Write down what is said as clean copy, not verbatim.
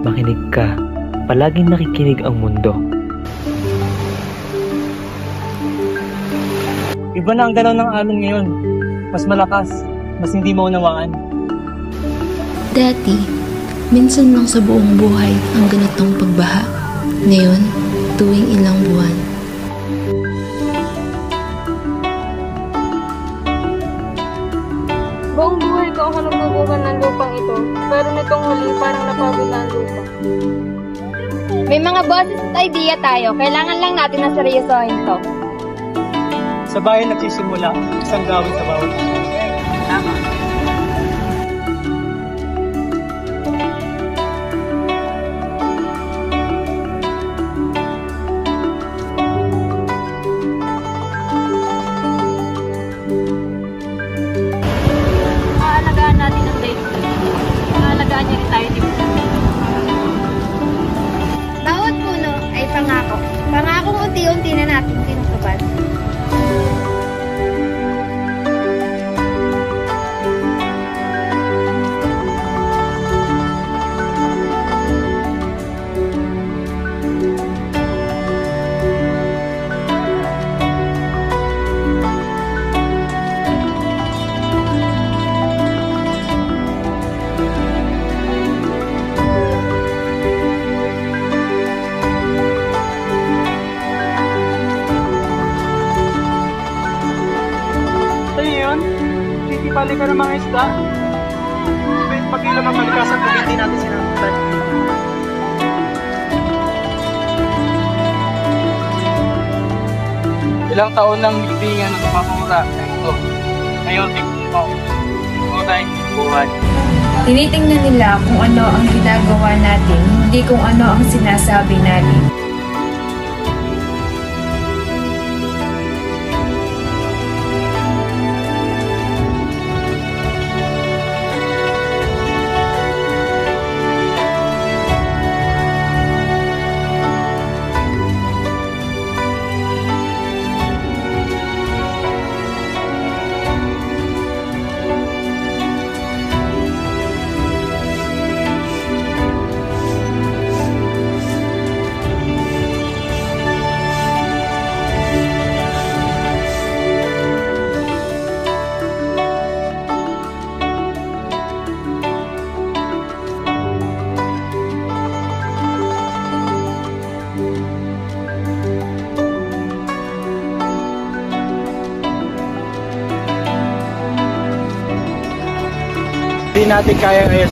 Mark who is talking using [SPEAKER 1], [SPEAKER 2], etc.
[SPEAKER 1] Makinig ka. Palaging nakikinig ang mundo.
[SPEAKER 2] Iba na ang galaw ng alon ngayon. Mas malakas, mas hindi maunawaan.
[SPEAKER 3] Dati, minsan lang sa buong buhay ang ganitong pagbaha. Ngayon, tuwing ilang buwan.
[SPEAKER 4] Buong buhay ko ako nagbubukan ng lupang ito, pero nitong huli parang napagod na ang lupa.
[SPEAKER 5] May mga boses at idea tayo. Kailangan lang natin na seryosohin to.
[SPEAKER 2] Sa bayan nagsisimula, isang gawin sa bawat isa. Tama.
[SPEAKER 5] Aalagaan natin ang daigdig. Aalagaan niya rin tayo dito.
[SPEAKER 4] Bawat puno ay pangako. Pangakong unti-unti na natin tinutupad.
[SPEAKER 2] Titipali ka ng mga isda. Pag-ilang ang kalikasan kung hindi natin sinabutan. Ilang taon lang nilibingan ng pamamura na ito. Ngayon, tingin mo. Tunay, buhay.
[SPEAKER 6] Tinitingnan nila kung ano ang ginagawa natin, hindi kung ano ang sinasabi natin.
[SPEAKER 2] Hindi natin kaya ngayon